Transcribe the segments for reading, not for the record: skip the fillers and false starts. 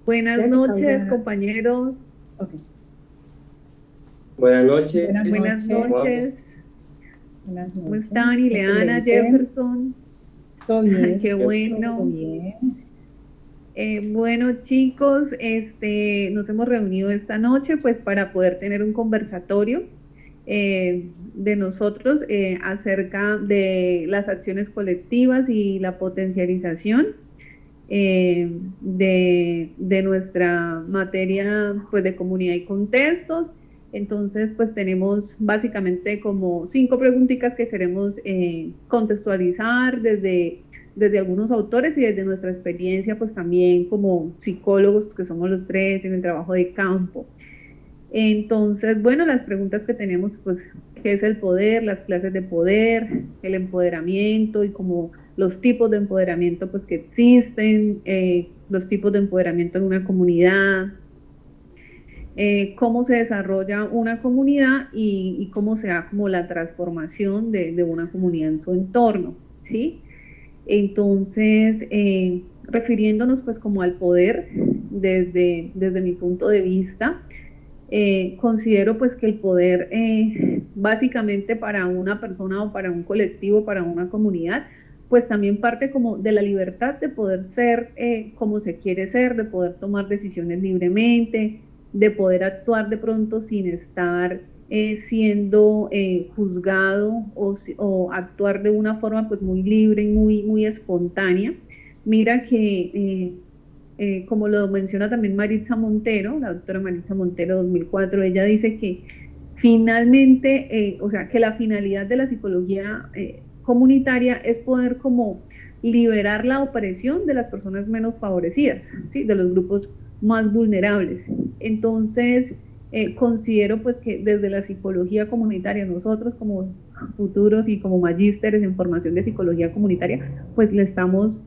Buenas noches, compañeros. Okay. Buenas noches. Buenas noches. Buenas ¿Cómo noches. están? Ileana, Excelente. Jefferson. Todo bien. Qué Todo bueno. bien. Bueno, chicos, nos hemos reunido esta noche pues para poder tener un conversatorio de nosotros acerca de las acciones colectivas y la potencialización de nuestra materia pues de comunidad y contextos. Entonces pues tenemos básicamente como 5 preguntitas que queremos contextualizar desde algunos autores y desde nuestra experiencia pues también como psicólogos que somos los tres en el trabajo de campo. Entonces, bueno, las preguntas que tenemos, pues, ¿qué es el poder? Las clases de poder, el empoderamiento y como los tipos de empoderamiento, pues, que existen, los tipos de empoderamiento en una comunidad, cómo se desarrolla una comunidad y cómo se da como la transformación de una comunidad en su entorno, ¿sí? Entonces, refiriéndonos pues como al poder desde mi punto de vista, considero pues que el poder básicamente para una persona o para un colectivo, para una comunidad, pues también parte como de la libertad de poder ser como se quiere ser, de poder tomar decisiones libremente, de poder actuar de pronto sin estar siendo juzgado o actuar de una forma pues muy libre y muy espontánea. Mira que como lo menciona también Maritza Montero, la doctora Maritza Montero 2004, ella dice que finalmente, o sea, que la finalidad de la psicología comunitaria es poder como liberar la opresión de las personas menos favorecidas, ¿sí? De los grupos más vulnerables. Entonces, considero pues que desde la psicología comunitaria, nosotros como futuros y como magísteres en formación de psicología comunitaria, pues le estamos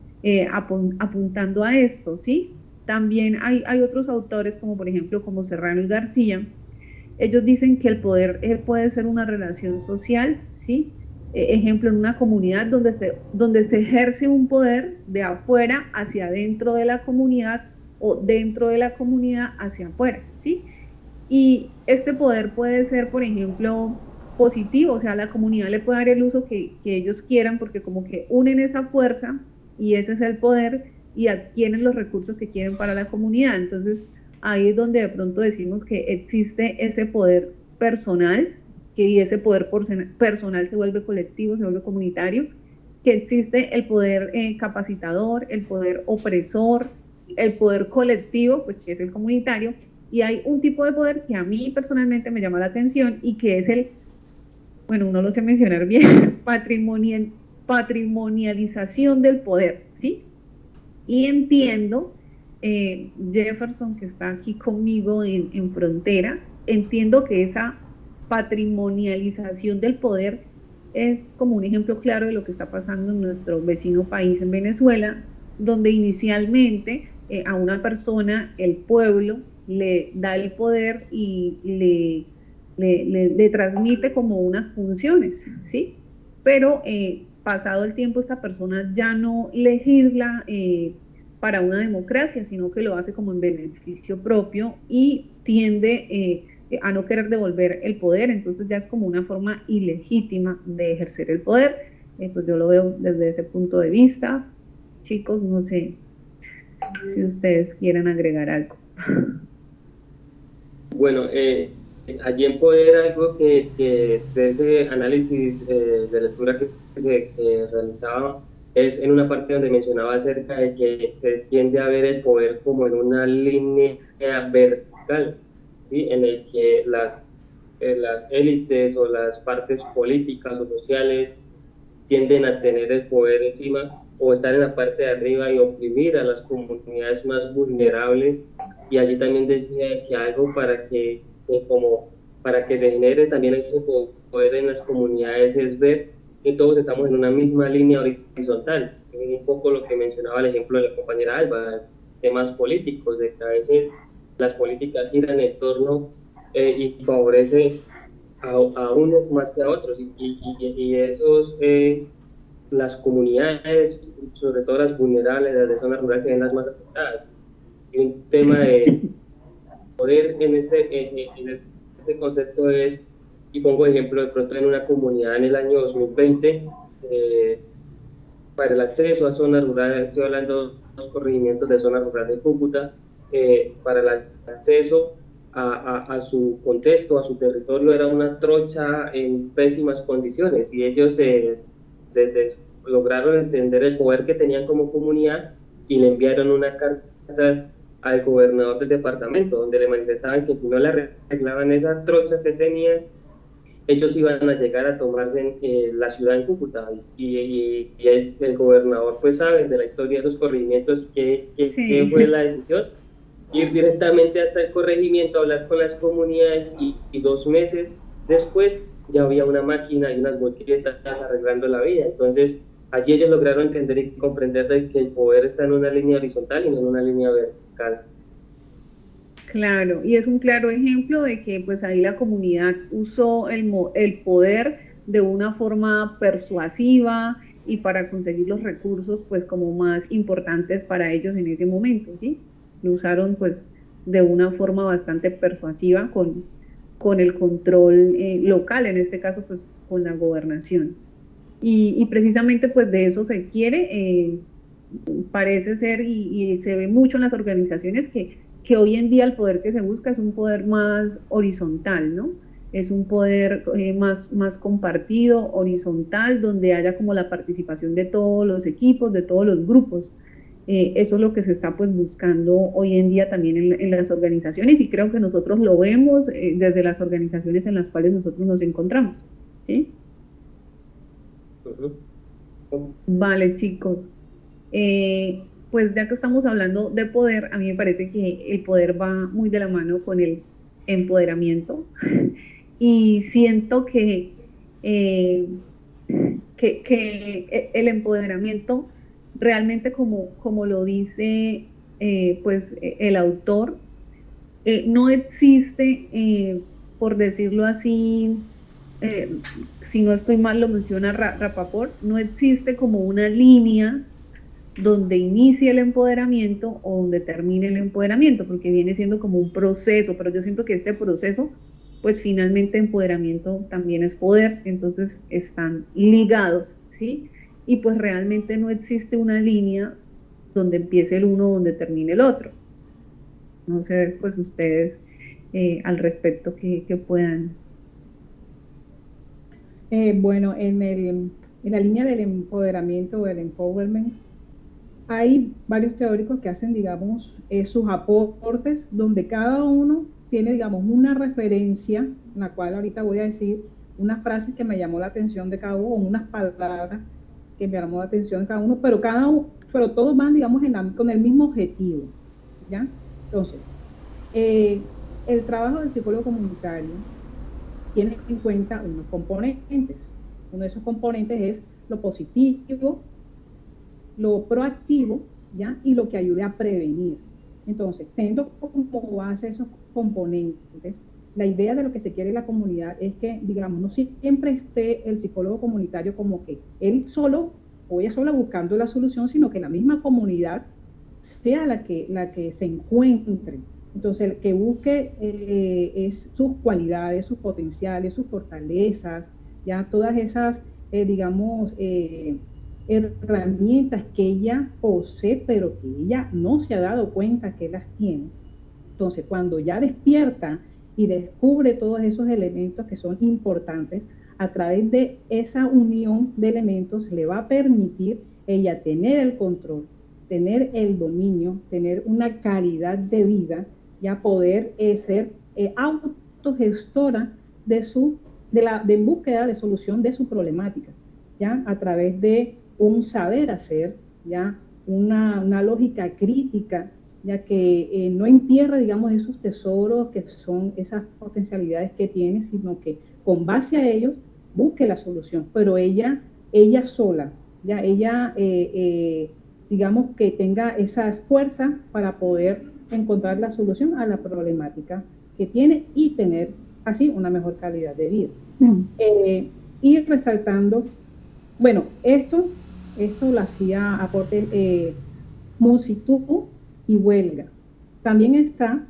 apuntando a esto, ¿sí? También hay otros autores, como por ejemplo, como Serrano y García. Ellos dicen que el poder puede ser una relación social, ¿sí? Ejemplo, en una comunidad donde se ejerce un poder de afuera hacia adentro de la comunidad o dentro de la comunidad hacia afuera, ¿sí? Y este poder puede ser, por ejemplo, positivo, o sea, la comunidad le puede dar el uso que ellos quieran porque como que unen esa fuerza y ese es el poder y adquieren los recursos que quieren para la comunidad. Entonces, ahí es donde de pronto decimos que existe ese poder personal, que ese poder personal se vuelve colectivo, se vuelve comunitario, que existe el poder capacitador, el poder opresor, el poder colectivo, pues que es el comunitario, y hay un tipo de poder que a mí personalmente me llama la atención y que es bueno, no lo sé mencionar bien, patrimonialización del poder, ¿sí? Y entiendo, Jefferson, que está aquí conmigo en frontera, entiendo que esa patrimonialización del poder es como un ejemplo claro de lo que está pasando en nuestro vecino país, en Venezuela, donde inicialmente a una persona, el pueblo, le da el poder y le transmite como unas funciones, ¿sí? Pero pasado el tiempo esta persona ya no legisla para una democracia, sino que lo hace como en beneficio propio y tiende a no querer devolver el poder, entonces ya es como una forma ilegítima de ejercer el poder. Pues yo lo veo desde ese punto de vista. Chicos, no sé si ustedes quieren agregar algo. Bueno, allí en Poder algo que de ese análisis de lectura que se realizaba es en una parte donde mencionaba acerca de que se tiende a ver el poder como en una línea vertical, ¿sí? En el que las élites o las partes políticas o sociales tienden a tener el poder encima o estar en la parte de arriba y oprimir a las comunidades más vulnerables. Y allí también decía que algo como para que se genere también ese poder en las comunidades es ver que todos estamos en una misma línea horizontal. Un poco lo que mencionaba el ejemplo de la compañera Alba, temas políticos, de que a veces las políticas giran en torno y favorece a unos más que a otros y esos las comunidades, sobre todo las vulnerables, las de zonas rurales, se ven las más afectadas. y un tema de poder en este concepto es, y pongo ejemplo de pronto en una comunidad en el año 2020, eh, para el acceso a zonas rurales, estoy hablando de los corregimientos de zona rural de Cúcuta, para el acceso a su contexto, a su territorio, era una trocha en pésimas condiciones y ellos desde, lograron entender el poder que tenían como comunidad y le enviaron una carta al gobernador del departamento donde le manifestaban que si no le arreglaban esa trocha que tenían, ellos iban a llegar a tomarse la ciudad en Cúcuta y el gobernador pues sabe de la historia de esos corregimientos qué fue la decisión, ir directamente hasta el corregimiento, hablar con las comunidades y 2 meses después ya había una máquina y unas volquetas arreglando la vida. Entonces allí ellos lograron entender y comprender de que el poder está en una línea horizontal y no en una línea vertical. Claro, y es un claro ejemplo de que pues ahí la comunidad usó el poder de una forma persuasiva y para conseguir los recursos pues como más importantes para ellos en ese momento, ¿sí? Lo usaron pues de una forma bastante persuasiva con el control local, en este caso pues con la gobernación. Y precisamente pues de eso se quiere, parece ser y se ve mucho en las organizaciones que hoy en día el poder que se busca es un poder más horizontal, ¿no? Es un poder más compartido, horizontal, donde haya como la participación de todos los equipos, de todos los grupos. Eso es lo que se está pues buscando hoy en día también en las organizaciones y creo que nosotros lo vemos desde las organizaciones en las cuales nosotros nos encontramos, ¿sí? Vale, chicos. Pues ya que estamos hablando de poder, a mí me parece que el poder va muy de la mano con el empoderamiento y siento eh, que el empoderamiento realmente como lo dice pues el autor, no existe, por decirlo así, eh, si no estoy mal lo menciona Rapaport, no existe como una línea donde inicie el empoderamiento o donde termine el empoderamiento, porque viene siendo como un proceso, pero yo siento que este proceso, pues finalmente empoderamiento también es poder, entonces están ligados, ¿sí? Y pues realmente no existe una línea donde empiece el uno, donde termine el otro. No sé, pues ustedes al respecto que puedan. Bueno, en la línea del empoderamiento o del empowerment, hay varios teóricos que hacen, digamos, sus aportes, donde cada uno tiene, digamos, una referencia, en la cual ahorita voy a decir unas frases que me llamó la atención de cada uno, o unas palabras que me llamó la atención de cada uno, pero todos van, digamos, con el mismo objetivo, ¿ya? Entonces, el trabajo del psicólogo comunitario tiene en cuenta unos componentes. Uno de esos componentes es lo positivo, lo proactivo, ¿ya? Y lo que ayude a prevenir. Entonces, teniendo como base esos componentes, la idea de lo que se quiere en la comunidad es que, digamos, no siempre esté el psicólogo comunitario como que él solo o ella sola buscando la solución, sino que la misma comunidad sea la que se encuentre. Entonces, el que busque es sus cualidades, sus potenciales, sus fortalezas, ya todas esas, digamos, herramientas que ella posee, pero que ella no se ha dado cuenta que las tiene. Entonces, cuando ya despierta y descubre todos esos elementos que son importantes, a través de esa unión de elementos le va a permitir ella tener el control, tener el dominio, tener una calidad de vida, ya poder ser autogestora de búsqueda de solución de su problemática, ya a través de un saber hacer, ya una lógica crítica, ya que no entierra, digamos, esos tesoros que son esas potencialidades que tiene, sino que con base a ellos busque la solución, pero ella sola, ya ella, digamos, que tenga esa fuerza para poder encontrar la solución a la problemática que tiene y tener así una mejor calidad de vida. Y resaltando, bueno, esto lo hacía aporte Musitu y Huelga, También está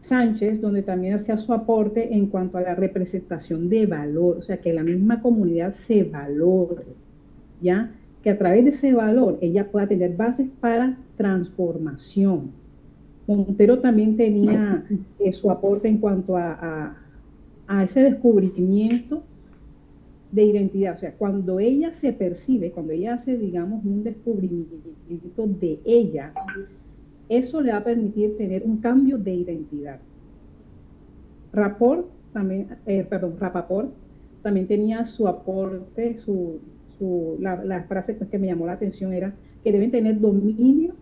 Sánchez, donde también hacía su aporte en cuanto a la representación de valor, o sea, que la misma comunidad se valore, ¿ya? Que a través de ese valor ella pueda tener bases para transformación. Montero también tenía su aporte en cuanto a ese descubrimiento de identidad, o sea, cuando ella se percibe, cuando ella hace, digamos, un descubrimiento de ella, eso le va a permitir tener un cambio de identidad. Rapaport también tenía su aporte, la frase pues, que me llamó la atención era que deben tener dominio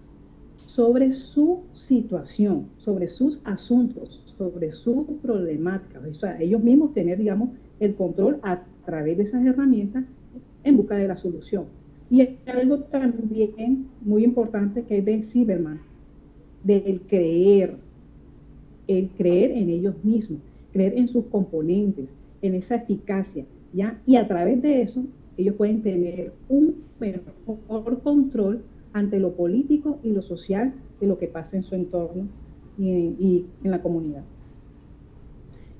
sobre su situación, sobre sus asuntos, sobre sus problemáticas, o sea, ellos mismos tener, digamos, el control a través de esas herramientas en busca de la solución. Y hay algo también muy importante que es de Silverman, del creer en ellos mismos, creer en sus componentes, en esa eficacia, ¿ya? Y a través de eso, ellos pueden tener un mejor control ante lo político y lo social de lo que pasa en su entorno y en la comunidad.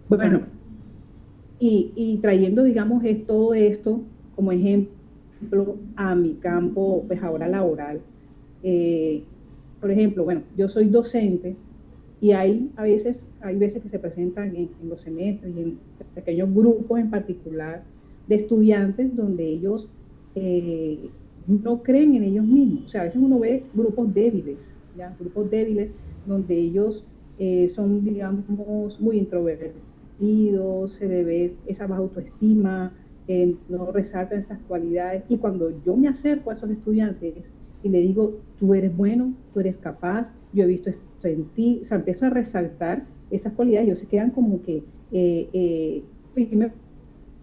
Bueno, y trayendo, digamos, todo esto como ejemplo a mi campo, pues ahora laboral. Por ejemplo, bueno, yo soy docente y hay veces que se presentan en los semestres y en pequeños grupos en particular de estudiantes donde ellos no creen en ellos mismos. O sea, a veces uno ve grupos débiles, ¿ya? Grupos débiles donde ellos son, digamos, muy introvertidos, se le ve esa baja autoestima, no resaltan esas cualidades. Y cuando yo me acerco a esos estudiantes y le digo, tú eres bueno, tú eres capaz, yo he visto esto en ti, o sea, empiezo a resaltar esas cualidades, ellos se quedan como que, primero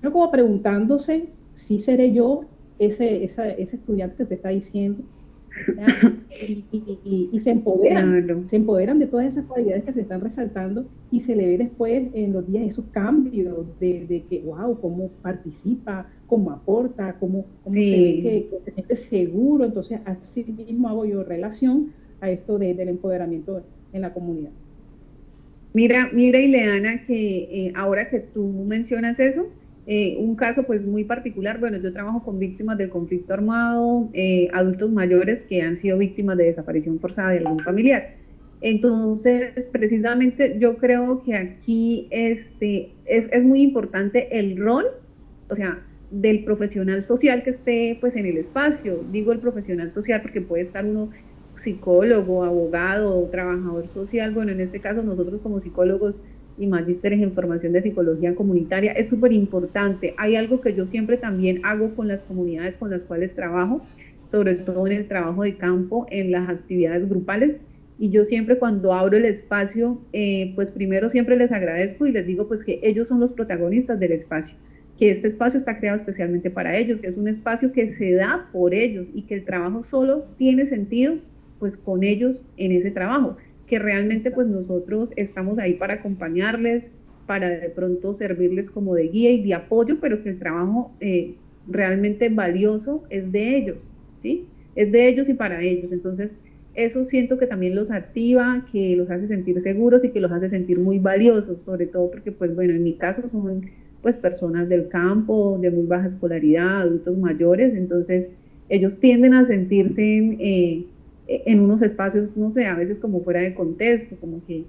como preguntándose si seré yo ese estudiante que usted está diciendo, y se empoderan de todas esas cualidades que se están resaltando y se le ve después en los días esos cambios de que, wow, cómo participa, cómo aporta, cómo se ve que se siente seguro. Entonces, así mismo hago yo relación a esto del empoderamiento en la comunidad. Mira, Ileana, que ahora que tú mencionas eso, un caso pues muy particular, bueno, yo trabajo con víctimas del conflicto armado, adultos mayores que han sido víctimas de desaparición forzada de algún familiar. Entonces, precisamente yo creo que aquí es muy importante el rol, o sea, del profesional social que esté pues en el espacio. Digo el profesional social porque puede estar uno psicólogo, abogado, trabajador social. Bueno, en este caso nosotros como psicólogos y magísteres en formación de psicología comunitaria es súper importante. Hay algo que yo siempre también hago con las comunidades con las cuales trabajo, sobre todo en el trabajo de campo, en las actividades grupales, y yo siempre cuando abro el espacio, pues primero siempre les agradezco y les digo pues que ellos son los protagonistas del espacio, que este espacio está creado especialmente para ellos, que es un espacio que se da por ellos y que el trabajo solo tiene sentido pues con ellos en ese trabajo, que realmente pues nosotros estamos ahí para acompañarles, para de pronto servirles como de guía y de apoyo, pero que el trabajo realmente valioso es de ellos, ¿sí? Es de ellos y para ellos. Entonces, eso siento que también los activa, que los hace sentir seguros y que los hace sentir muy valiosos, sobre todo porque, pues bueno, en mi caso son pues personas del campo, de muy baja escolaridad, adultos mayores, entonces ellos tienden a sentirse en unos espacios, no sé, a veces como fuera de contexto, como que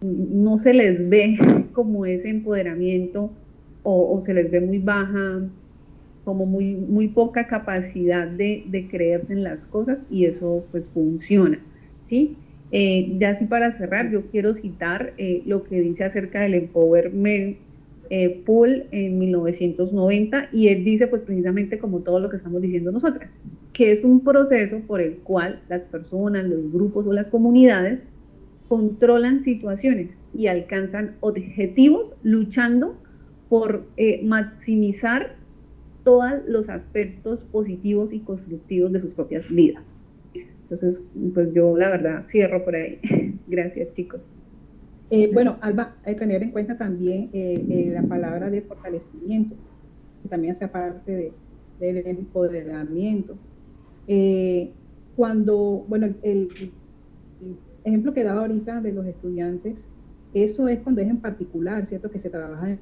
no se les ve como ese empoderamiento o se les ve muy baja, como muy poca capacidad de creerse en las cosas y eso pues funciona, ¿sí? Ya así para cerrar, yo quiero citar lo que dice acerca del Empowerment Pool en 1990 y él dice pues precisamente como todo lo que estamos diciendo nosotras, que es un proceso por el cual las personas, los grupos o las comunidades controlan situaciones y alcanzan objetivos luchando por maximizar todos los aspectos positivos y constructivos de sus propias vidas. Entonces, pues yo la verdad cierro por ahí. Gracias, chicos. Bueno, Alba, hay que tener en cuenta también la palabra de fortalecimiento, que también hace parte del empoderamiento. Cuando, bueno, el ejemplo que daba ahorita de los estudiantes, eso es cuando es en particular, ¿cierto? Que se trabaja de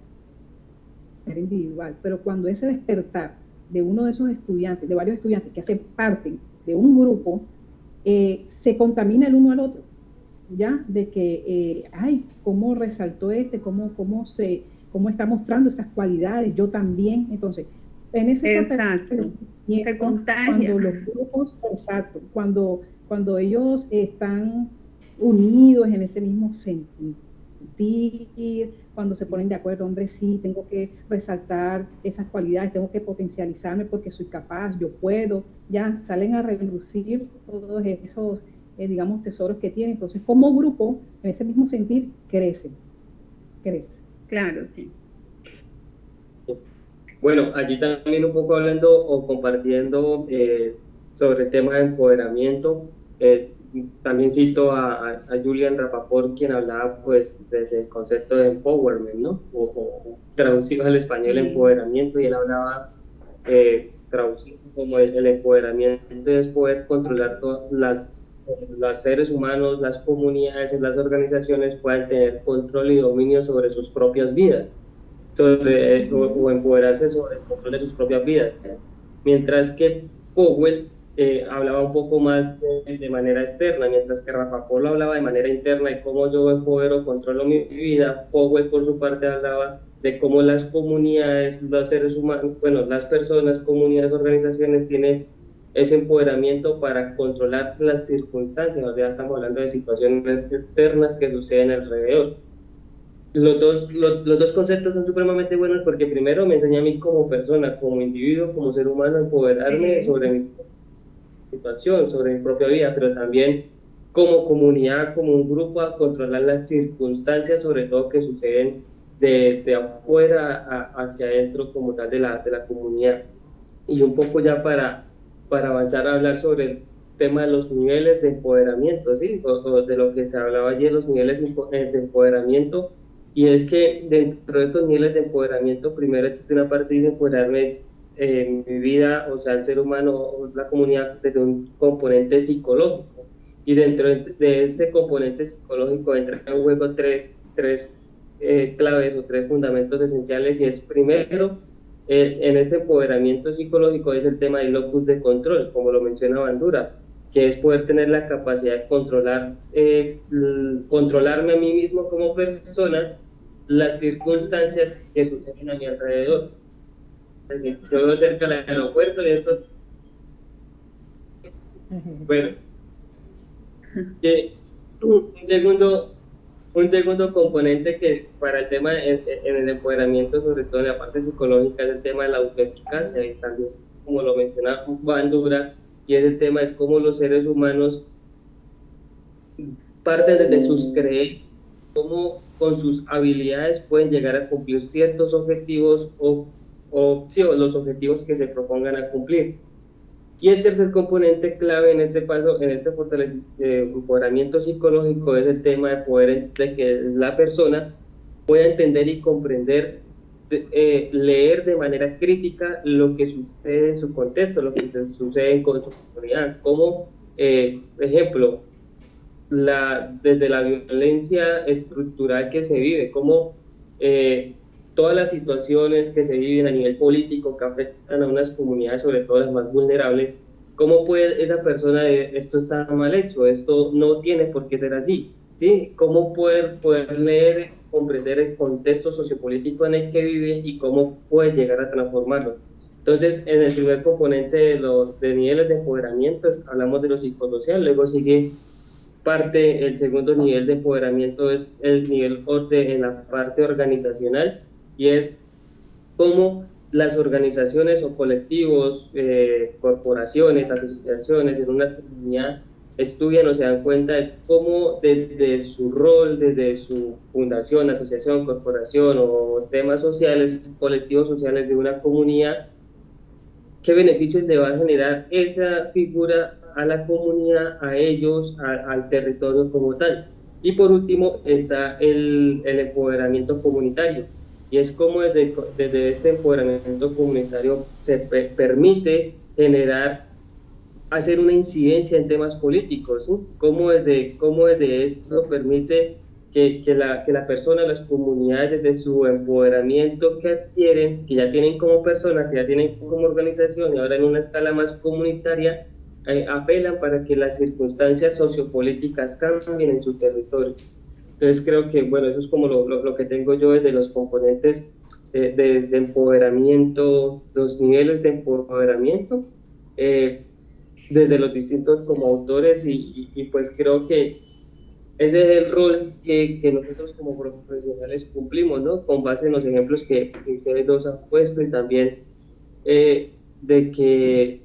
manera individual, pero cuando ese despertar de uno de esos estudiantes, de varios estudiantes que hacen parte de un grupo, se contamina el uno al otro, ¿ya? De que, ay, cómo resaltó cómo está mostrando esas cualidades, yo también. Entonces, en ese Exacto, se contagia. cuando los grupos, exacto, cuando ellos están unidos en ese mismo sentir, cuando se ponen de acuerdo, hombre, sí, tengo que resaltar esas cualidades, tengo que potencializarme porque soy capaz, yo puedo, ya salen a relucir todos esos, digamos, tesoros que tienen. Entonces, como grupo, en ese mismo sentir, crece. Claro, sí. Bueno, allí también un poco hablando o compartiendo sobre el tema de empoderamiento, también cito a Julian Rapaport, quien hablaba pues desde el concepto de empowerment, ¿no? O traducido al español empoderamiento, y él hablaba, traducido como el empoderamiento es poder controlar todas los seres humanos, las comunidades, las organizaciones puedan tener control y dominio sobre sus propias vidas, o empoderarse sobre el control de sus propias vidas. Mientras que Powell hablaba un poco más de manera externa, mientras que Rapaport hablaba de manera interna y cómo yo empodero, controlo mi vida. Powell por su parte hablaba de cómo las comunidades, los seres humanos, bueno, las personas, comunidades, organizaciones tienen ese empoderamiento para controlar las circunstancias. O sea, estamos hablando de situaciones externas que suceden alrededor. Los dos conceptos son supremamente buenos porque primero me enseña a mí como persona, como individuo, como ser humano, a empoderarme sobre mi situación, sobre mi propia vida, pero también como comunidad, como un grupo, a controlar las circunstancias, sobre todo que suceden de afuera hacia adentro como tal de la comunidad. Y un poco ya para avanzar a hablar sobre el tema de los niveles de empoderamiento, ¿sí? O de lo que se hablaba ayer, los niveles de empoderamiento. Y es que dentro de estos niveles de empoderamiento, primero existe una parte de empoderarme en mi vida, o sea, el ser humano o la comunidad, desde un componente psicológico. Y dentro de ese componente psicológico entran en juego tres claves o tres fundamentos esenciales, y es primero, en ese empoderamiento psicológico es el tema del locus de control, como lo menciona Bandura, que es poder tener la capacidad de controlarme a mí mismo como persona, las circunstancias que suceden a mi alrededor. Yo vivo cerca del aeropuerto y eso... Bueno, un segundo componente que para el tema en el empoderamiento, sobre todo en la parte psicológica, es el tema de la autoeficacia, y también, como lo mencionaba Bandura, y es el tema de cómo los seres humanos parten desde sus creencias, cómo con sus habilidades pueden llegar a cumplir ciertos objetivos o los objetivos que se propongan a cumplir. Y el tercer componente clave en este paso, en este empoderamiento psicológico, es el tema de poder, de que la persona pueda entender y comprender, leer de manera crítica lo que sucede en su contexto, lo que sucede con su comunidad. Como, ejemplo, desde la violencia estructural que se vive, como todas las situaciones que se viven a nivel político que afectan a unas comunidades, sobre todo las más vulnerables, ¿cómo puede esa persona, esto está mal hecho, esto no tiene por qué ser así? ¿Sí? ¿Cómo poder leer, comprender el contexto sociopolítico en el que vive y cómo puede llegar a transformarlo? Entonces, en el primer componente de niveles de empoderamiento hablamos de lo psicosocial, luego sigue el segundo nivel de empoderamiento es el nivel en la parte organizacional, y es cómo las organizaciones o colectivos, corporaciones, asociaciones en una comunidad estudian o se dan cuenta de cómo desde su rol, desde su fundación, asociación, corporación o temas sociales, colectivos sociales de una comunidad, qué beneficios le va a generar esa figura a la comunidad, a ellos, al territorio como tal. Y por último está el empoderamiento comunitario, y es como desde este empoderamiento comunitario se permite generar hacer una incidencia en temas políticos, ¿sí? Cómo desde esto permite que la persona, las comunidades, desde su empoderamiento que adquieren, que ya tienen como persona, que ya tienen como organización y ahora en una escala más comunitaria, apelan para que las circunstancias sociopolíticas cambien en su territorio. Entonces creo que, bueno, eso es como lo que tengo yo desde los componentes de empoderamiento, los niveles de empoderamiento, eh, desde los distintos como autores y pues creo que ese es el rol que nosotros como profesionales cumplimos, ¿no? Con base en los ejemplos que ustedes dos han puesto y también de que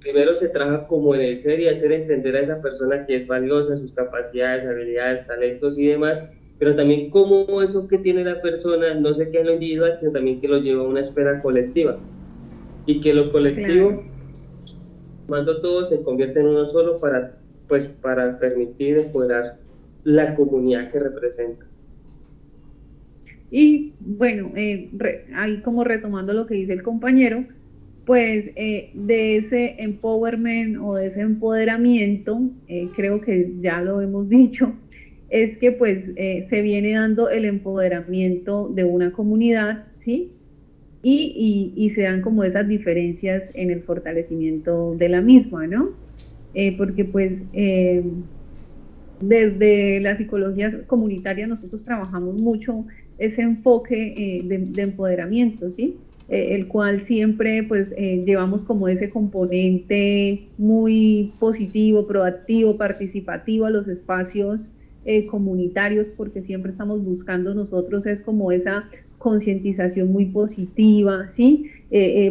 primero se trabaja como en el ser y hacer entender a esa persona que es valiosa, sus capacidades, habilidades, talentos y demás, pero también cómo eso que tiene la persona no se queda en lo individual, sino también que lo lleva a una esfera colectiva y que lo Claro. colectivo, cuando todo se convierte en uno solo para permitir empoderar la comunidad que representa. Y bueno, ahí como retomando lo que dice el compañero, pues de ese empowerment o de ese empoderamiento, creo que ya lo hemos dicho, es que pues se viene dando el empoderamiento de una comunidad, ¿sí? Y se dan como esas diferencias en el fortalecimiento de la misma, ¿no? Porque pues desde la psicología comunitaria nosotros trabajamos mucho ese enfoque de empoderamiento, ¿sí? El cual siempre pues llevamos como ese componente muy positivo, proactivo, participativo a los espacios comunitarios, porque siempre estamos buscando nosotros es como esa concientización muy positiva, ¿sí?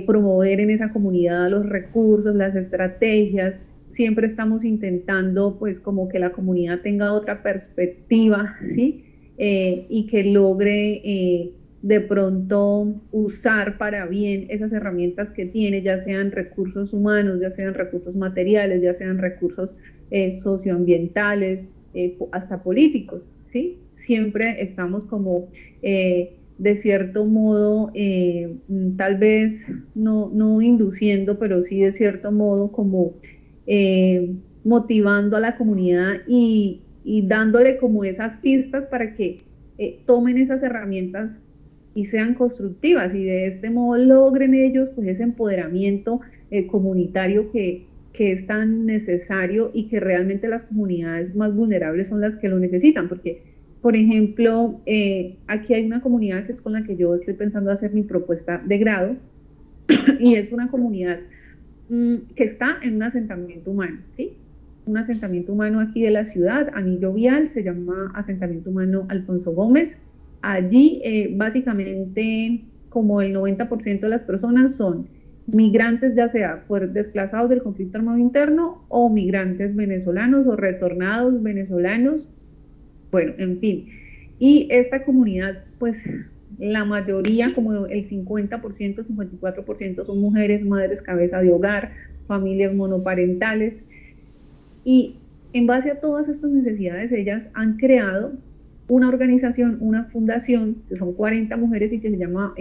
Promover en esa comunidad los recursos, las estrategias, siempre estamos intentando pues como que la comunidad tenga otra perspectiva, ¿sí? Y que logre de pronto usar para bien esas herramientas que tiene, ya sean recursos humanos, ya sean recursos materiales, ya sean recursos socioambientales, hasta políticos, ¿sí? Siempre estamos como de cierto modo, tal vez no induciendo, pero sí de cierto modo como motivando a la comunidad y dándole como esas pistas para que tomen esas herramientas y sean constructivas y de este modo logren ellos pues ese empoderamiento comunitario que es tan necesario y que realmente las comunidades más vulnerables son las que lo necesitan, porque, por ejemplo, aquí hay una comunidad que es con la que yo estoy pensando hacer mi propuesta de grado y es una comunidad que está en un asentamiento humano, ¿sí? Un asentamiento humano aquí de la ciudad, Anillo Vial, se llama Asentamiento Humano Alfonso Gómez. Allí, básicamente, como el 90% de las personas son migrantes, ya sea por desplazados del conflicto armado interno o migrantes venezolanos o retornados venezolanos, bueno, en fin. Y esta comunidad, pues la mayoría, como el 50%, 54% son mujeres, madres, cabeza de hogar, familias monoparentales. Y en base a todas estas necesidades, ellas han creado una organización, una fundación, que son 40 mujeres y que se llama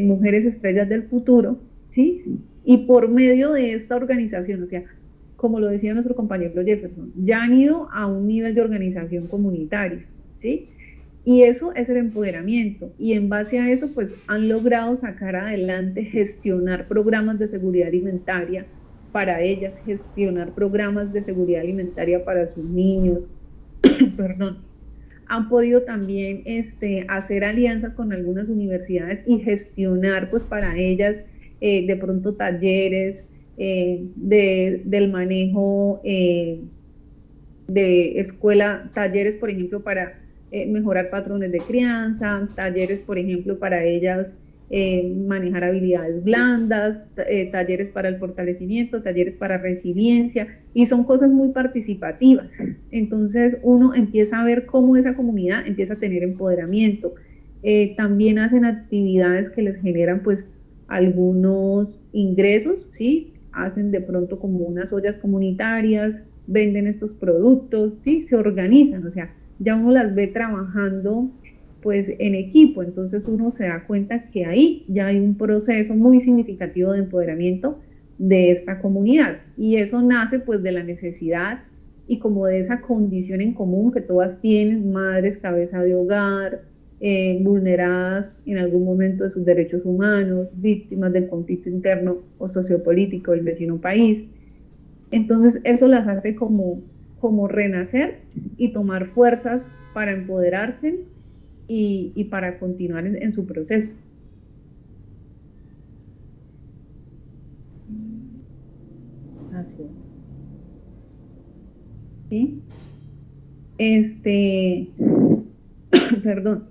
Mujeres Estrellas del Futuro, ¿sí? Y por medio de esta organización, o sea, como lo decía nuestro compañero Jefferson, ya han ido a un nivel de organización comunitaria, ¿sí? Y eso es el empoderamiento. Y en base a eso, pues han logrado sacar adelante, gestionar programas de seguridad alimentaria para ellas, gestionar programas de seguridad alimentaria para sus niños, perdón. Han podido también hacer alianzas con algunas universidades y gestionar pues para ellas de pronto talleres del manejo de escuela, talleres por ejemplo para mejorar patrones de crianza, talleres por ejemplo para ellas manejar habilidades blandas, talleres para el fortalecimiento, talleres para resiliencia, y son cosas muy participativas. Entonces uno empieza a ver cómo esa comunidad empieza a tener empoderamiento. También hacen actividades que les generan pues algunos ingresos, ¿sí? Hacen de pronto como unas ollas comunitarias, venden estos productos, ¿sí? Se organizan, o sea, ya uno las ve trabajando pues en equipo, entonces uno se da cuenta que ahí ya hay un proceso muy significativo de empoderamiento de esta comunidad. Y eso nace pues de la necesidad y como de esa condición en común que todas tienen, madres, cabeza de hogar, vulneradas en algún momento de sus derechos humanos, víctimas del conflicto interno o sociopolítico del vecino país. Entonces eso las hace como renacer y tomar fuerzas para empoderarse y para continuar en su proceso. Así es. ¿Sí? Perdón.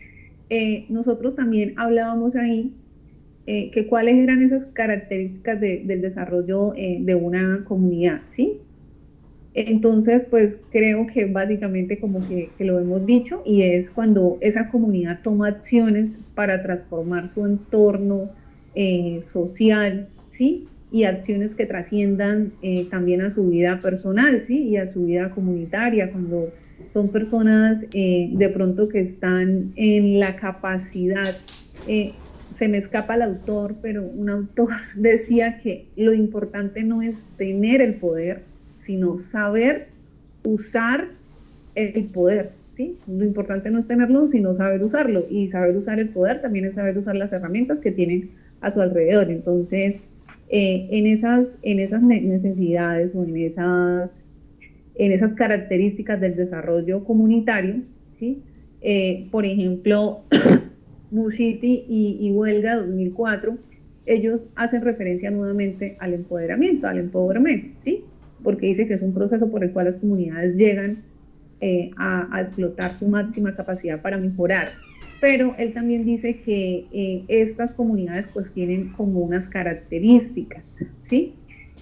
Nosotros también hablábamos ahí que cuáles eran esas características del desarrollo de una comunidad, ¿sí? Entonces, pues creo que básicamente como que lo hemos dicho y es cuando esa comunidad toma acciones para transformar su entorno social, ¿sí? Y acciones que trasciendan también a su vida personal, ¿sí? Y a su vida comunitaria, cuando son personas de pronto que están en la capacidad, se me escapa el autor, pero un autor decía que lo importante no es tener el poder, sino saber usar el poder, ¿sí? Lo importante no es tenerlo, sino saber usarlo, y saber usar el poder también es saber usar las herramientas que tienen a su alrededor. Entonces, en esas necesidades o en esas características del desarrollo comunitario, ¿sí? Por ejemplo, Musiti y Huelga 2004, ellos hacen referencia nuevamente al empoderamiento, al empowerment, ¿sí? Porque dice que es un proceso por el cual las comunidades llegan a explotar su máxima capacidad para mejorar. Pero él también dice que estas comunidades pues tienen como unas características, ¿sí?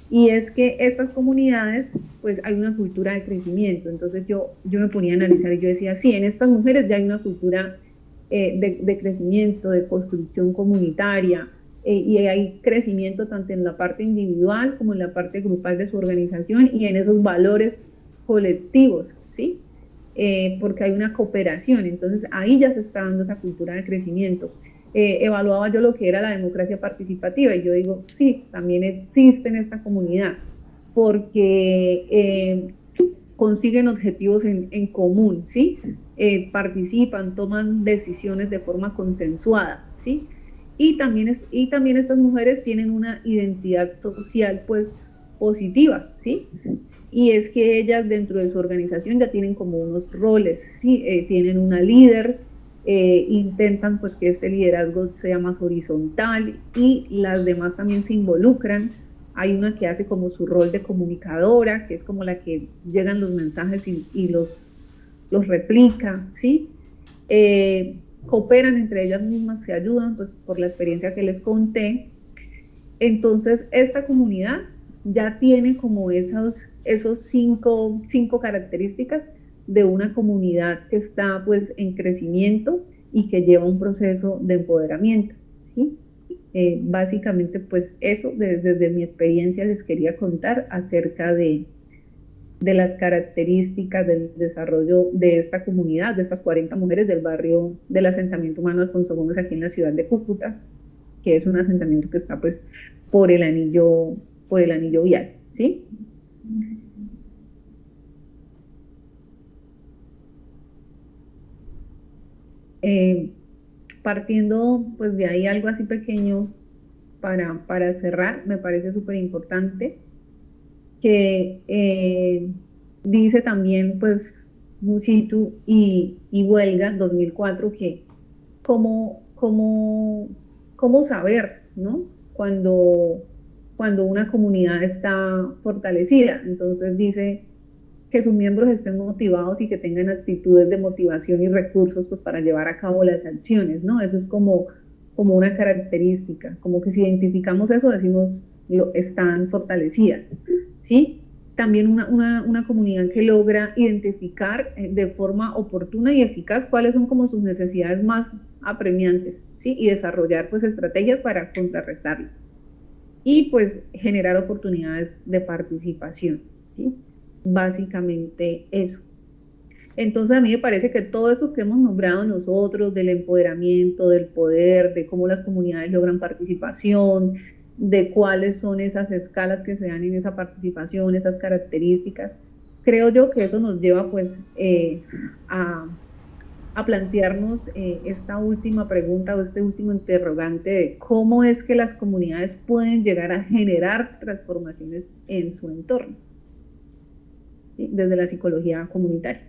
Y es que estas comunidades, pues hay una cultura de crecimiento. Entonces yo me ponía a analizar y yo decía, sí, en estas mujeres ya hay una cultura de crecimiento, de construcción comunitaria, y hay crecimiento tanto en la parte individual como en la parte grupal de su organización y en esos valores colectivos, ¿sí? Porque hay una cooperación, entonces ahí ya se está dando esa cultura de crecimiento. Evaluaba yo lo que era la democracia participativa y yo digo, sí, también existe en esta comunidad, porque consiguen objetivos en común, ¿sí? Participan, toman decisiones de forma consensuada, ¿sí? Y también estas mujeres tienen una identidad social, pues, positiva, ¿sí? Y es que ellas dentro de su organización ya tienen como unos roles, ¿sí? Tienen una líder, intentan pues que este liderazgo sea más horizontal y las demás también se involucran. Hay una que hace como su rol de comunicadora, que es como la que llegan los mensajes y los replica, ¿sí? Cooperan entre ellas mismas, se ayudan, pues por la experiencia que les conté. Entonces, esta comunidad ya tiene como esos cinco características de una comunidad que está pues en crecimiento y que lleva un proceso de empoderamiento, ¿sí? Básicamente pues eso desde mi experiencia les quería contar acerca de las características del desarrollo de esta comunidad, de estas 40 mujeres del barrio del asentamiento humano Alfonso Gómez aquí en la ciudad de Cúcuta, que es un asentamiento que está pues por el anillo vial, ¿sí? Partiendo pues de ahí algo así pequeño para cerrar, me parece súper importante que dice también pues Musitu y Huelga 2004 que cómo saber, ¿no? Cuando una comunidad está fortalecida. Entonces dice que sus miembros estén motivados y que tengan actitudes de motivación y recursos pues para llevar a cabo las acciones, ¿no? Eso es como una característica, como que si identificamos eso decimos están fortalecidas, ¿sí? También una comunidad que logra identificar de forma oportuna y eficaz cuáles son como sus necesidades más apremiantes, ¿sí? Y desarrollar pues estrategias para contrarrestarlas. Y pues generar oportunidades de participación, ¿sí? Básicamente eso. Entonces a mí me parece que todo esto que hemos nombrado nosotros, del empoderamiento, del poder, de cómo las comunidades logran participación, de cuáles son esas escalas que se dan en esa participación, esas características. Creo yo que eso nos lleva pues a plantearnos esta última pregunta o este último interrogante de cómo es que las comunidades pueden llegar a generar transformaciones en su entorno, ¿sí? Desde la psicología comunitaria.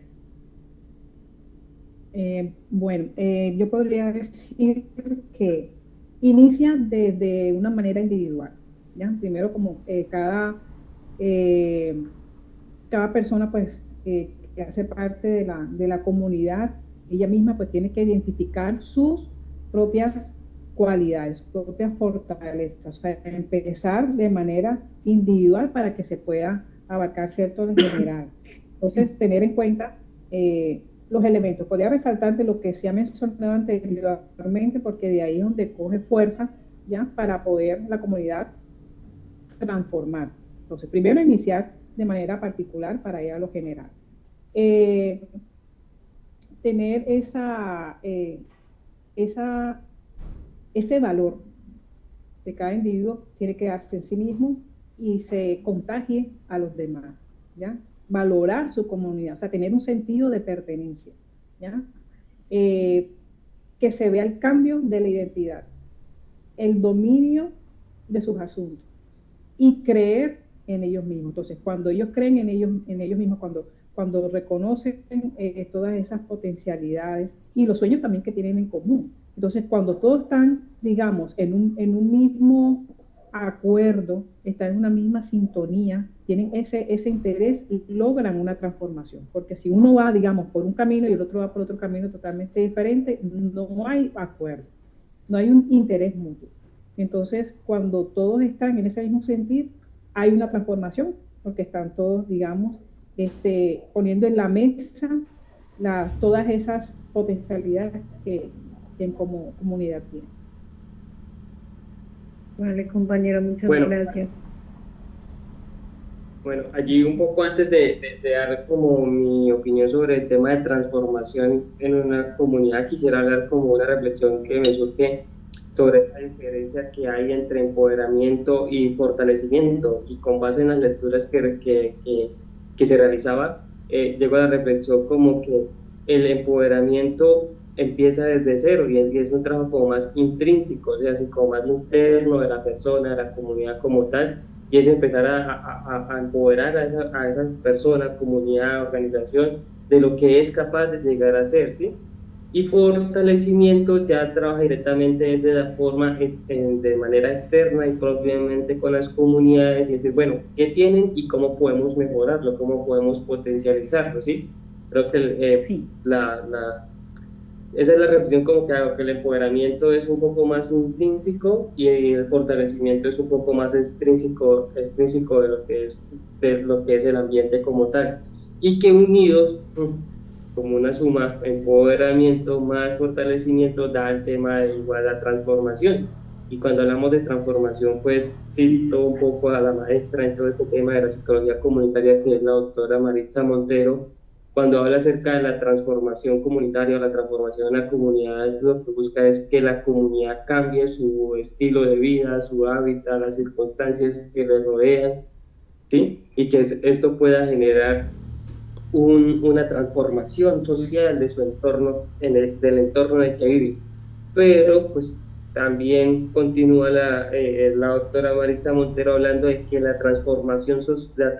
Yo podría decir que inicia desde una manera individual, ¿ya? Primero como cada persona pues que hace parte de la comunidad, ella misma pues tiene que identificar sus propias cualidades, sus propias fortalezas, o sea, empezar de manera individual para que se pueda abarcar cierto en general. Entonces, tener en cuenta los elementos. Podría resaltar de lo que se ha mencionado anteriormente, porque de ahí es donde coge fuerza ya para poder la comunidad transformar. Entonces, primero iniciar de manera particular para ir a lo general. Tener ese valor de cada individuo tiene que darse en sí mismo y se contagie a los demás, ¿ya? Valorar su comunidad, o sea, tener un sentido de pertenencia, ¿ya? Que se vea el cambio de la identidad, el dominio de sus asuntos y creer en ellos mismos. Entonces, cuando ellos creen en ellos mismos, cuando reconocen todas esas potencialidades y los sueños también que tienen en común. Entonces, cuando todos están, digamos, en un mismo acuerdo, están en una misma sintonía, tienen ese interés y logran una transformación. Porque si uno va, digamos, por un camino y el otro va por otro camino totalmente diferente, no hay acuerdo, no hay un interés mutuo. Entonces, cuando todos están en ese mismo sentir, hay una transformación, porque están todos, digamos, poniendo en la mesa todas esas potencialidades que en como comunidad tienen. Vale, compañero, muchas gracias. Bueno, allí un poco antes de dar como mi opinión sobre el tema de transformación en una comunidad, quisiera hablar como una reflexión que me surge sobre la diferencia que hay entre empoderamiento y fortalecimiento, y con base en las lecturas que se realizaba, llegó a la reflexión como que el empoderamiento empieza desde cero y es un trabajo como más intrínseco, o sea, así como más interno de la persona, de la comunidad como tal, y es empezar a empoderar a esa persona, comunidad, organización, de lo que es capaz de llegar a ser, ¿sí? Y fortalecimiento ya trabaja directamente desde la forma, de manera externa y propiamente con las comunidades, y decir, bueno, ¿qué tienen y cómo podemos mejorarlo, cómo podemos potencializarlo, ¿sí? Creo que sí. Esa es la reflexión como que hago, que el empoderamiento es un poco más intrínseco y el fortalecimiento es un poco más extrínseco de lo que es el ambiente como tal. Y que unidos, como una suma, empoderamiento más fortalecimiento, da el tema de igual a transformación. Y cuando hablamos de transformación, pues cito un poco a la maestra en todo este tema de la psicología comunitaria, que es la doctora Maritza Montero. Cuando habla acerca de la transformación comunitaria o la transformación de la comunidad, lo que busca es que la comunidad cambie su estilo de vida, su hábitat, las circunstancias que le rodean, ¿sí? Y que esto pueda generar una transformación social de su entorno, del entorno en el que vive. Pero pues también continúa la doctora Maritza Montero hablando de que la transformación social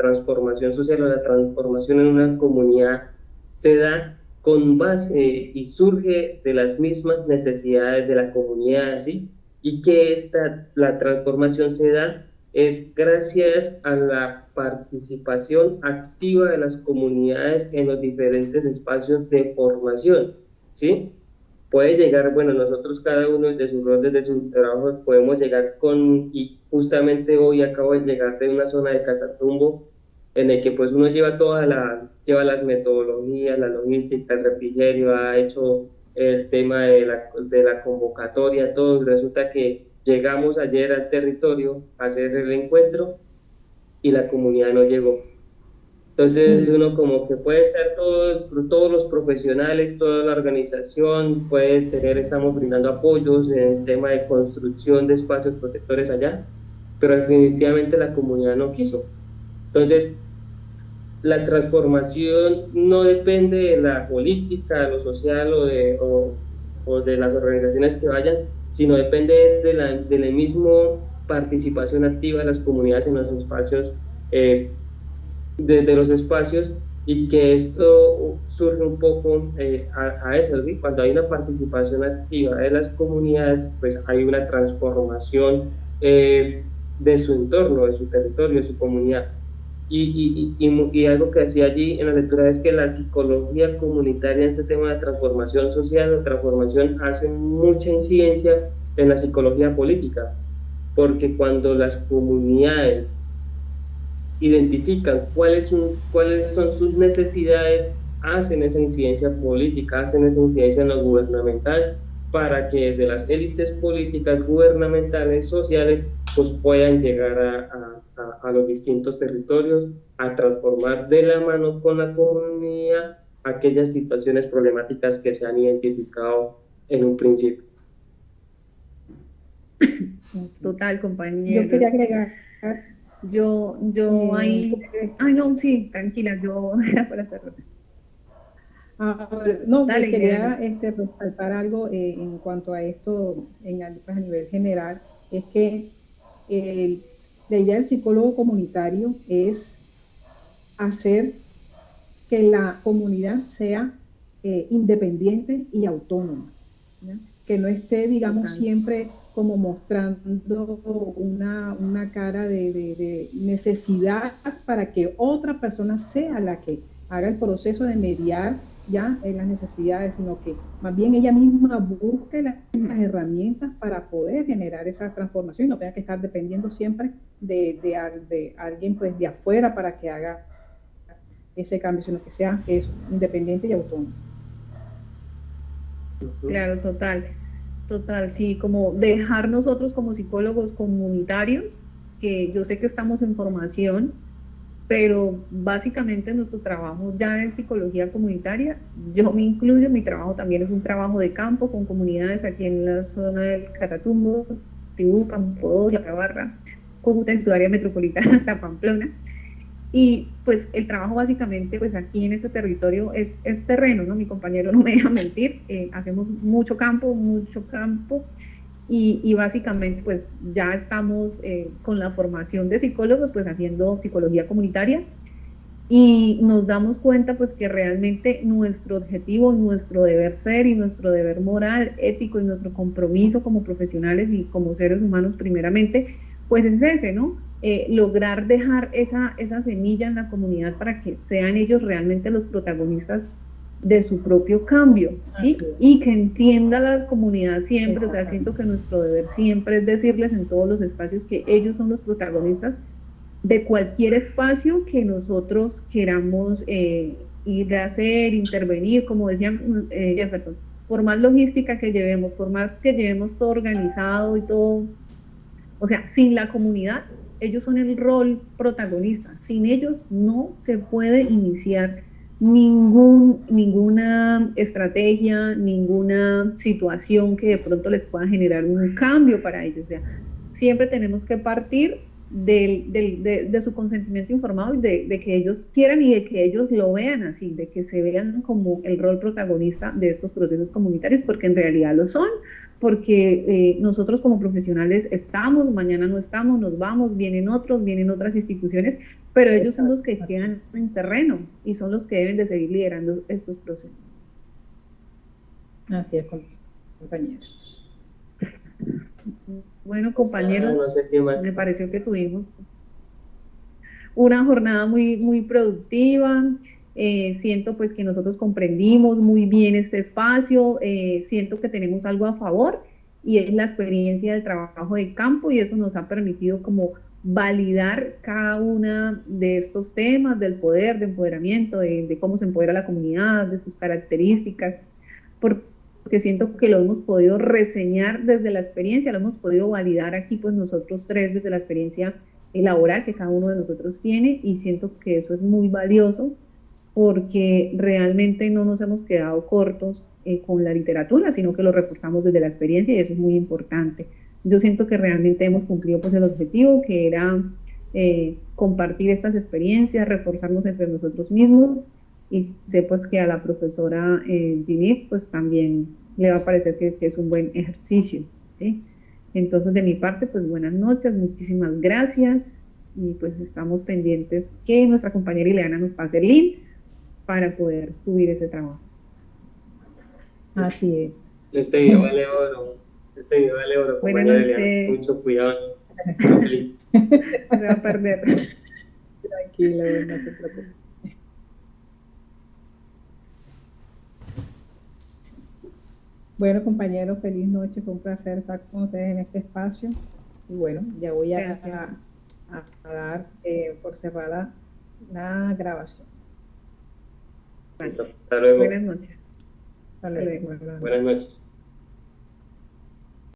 o la transformación en una comunidad se da con base y surge de las mismas necesidades de la comunidad, ¿sí? Y que la transformación se da es gracias a la participación activa de las comunidades en los diferentes espacios de formación, ¿sí? Puede llegar, bueno, nosotros cada uno desde su rol, desde su trabajo, podemos llegar y justamente hoy acabo de llegar de una zona de Catatumbo, en el que pues uno lleva lleva las metodologías, la logística, el refrigerio, ha hecho el tema de la convocatoria, todo, resulta que llegamos ayer al territorio a hacer el encuentro y la comunidad no llegó. Entonces uno como que puede ser todos los profesionales, toda la organización, estamos brindando apoyos en el tema de construcción de espacios protectores allá, pero definitivamente la comunidad no quiso. Entonces, la transformación no depende de la política, lo social o de las organizaciones que vayan, sino depende de la misma participación activa de las comunidades en los espacios, de los espacios, y que esto surge un poco a eso, ¿sí? Cuando hay una participación activa de las comunidades, pues hay una transformación de su entorno, de su territorio, de su comunidad. Y algo que decía allí en la lectura es que la psicología comunitaria en este tema de transformación social o transformación hace mucha incidencia en la psicología política, porque cuando las comunidades identifican cuáles son sus necesidades, hacen esa incidencia política, hacen esa incidencia en lo gubernamental, para que desde las élites políticas, gubernamentales, sociales, pues puedan llegar a los distintos territorios, a transformar de la mano con la comunidad aquellas situaciones problemáticas que se han identificado en un principio. Total, compañeros. Yo quería agregar. Yo ahí. Ay, no, sí, tranquila, yo era para hacerlo. No, Dale, quería resaltar algo en cuanto a esto pues, a nivel general, es que la idea del psicólogo comunitario es hacer que la comunidad sea independiente y autónoma, ¿ya? Que no esté, digamos, siempre como mostrando una cara de necesidad para que otra persona sea la que haga el proceso de mediar ya en las necesidades, sino que más bien ella misma busque las herramientas para poder generar esa transformación y no tenga que estar dependiendo siempre de alguien pues de afuera para que haga ese cambio, sino que sea eso, independiente y autónomo. Claro, total, sí, como dejar nosotros como psicólogos comunitarios, que yo sé que estamos en formación, pero básicamente nuestro trabajo ya en psicología comunitaria, yo me incluyo, mi trabajo también es un trabajo de campo con comunidades aquí en la zona del Catatumbo, Tibú, Campo, La Barra, Cúcuta, en su área metropolitana hasta Pamplona. Y pues el trabajo básicamente pues aquí en este territorio es terreno, ¿no? Mi compañero no me deja mentir, hacemos mucho campo y básicamente pues ya estamos con la formación de psicólogos pues haciendo psicología comunitaria y nos damos cuenta pues que realmente nuestro objetivo, nuestro deber ser y nuestro deber moral, ético y nuestro compromiso como profesionales y como seres humanos primeramente pues es ese, ¿no? Lograr dejar esa semilla en la comunidad para que sean ellos realmente los protagonistas de su propio cambio, ¿sí? Y que entienda la comunidad siempre, o sea, siento que nuestro deber siempre es decirles en todos los espacios que ellos son los protagonistas de cualquier espacio que nosotros queramos ir a hacer, intervenir, como decía Jefferson, por más logística que llevemos, por más que llevemos todo organizado y todo, o sea, sin la comunidad, ellos son el rol protagonista, sin ellos no se puede iniciar ninguna estrategia, ninguna situación que de pronto les pueda generar un cambio para ellos, o sea, siempre tenemos que partir de su consentimiento informado y de que ellos quieran y de que ellos lo vean así, de que se vean como el rol protagonista de estos procesos comunitarios, porque en realidad lo son, porque nosotros como profesionales estamos, mañana no estamos, nos vamos, vienen otras instituciones, pero ellos son los que quedan en terreno y son los que deben de seguir liderando estos procesos. Así es, compañeros. Bueno, compañeros, no sé qué más. Me pareció que tuvimos una jornada muy productiva. Siento pues que nosotros comprendimos muy bien este espacio, siento que tenemos algo a favor y es la experiencia del trabajo de campo, y eso nos ha permitido como validar cada una de estos temas del poder, de empoderamiento, de cómo se empodera la comunidad, de sus características, porque siento que lo hemos podido reseñar desde la experiencia, lo hemos podido validar aquí pues nosotros tres desde la experiencia laboral que cada uno de nosotros tiene, y siento que eso es muy valioso porque realmente no nos hemos quedado cortos con la literatura, sino que lo reforzamos desde la experiencia, y eso es muy importante. yo siento que realmente hemos cumplido pues el objetivo, que era compartir estas experiencias, reforzarnos entre nosotros mismos, y sé pues que a la profesora Ginette pues también le va a parecer que es un buen ejercicio, ¿sí? Entonces de mi parte pues buenas noches, muchísimas gracias, y pues estamos pendientes que nuestra compañera Ileana nos pase el link para poder subir ese trabajo. Así es. Este video vale oro. Este video vale oro, compañera Ileana. Mucho cuidado. Se va a perder. Tranquila, no se preocupe. Bueno, compañeros, feliz noche. Fue un placer estar con ustedes en este espacio. Y bueno, ya voy a dar por cerrada la grabación. Hasta luego. Buenas noches. Hasta luego. Buenas noches.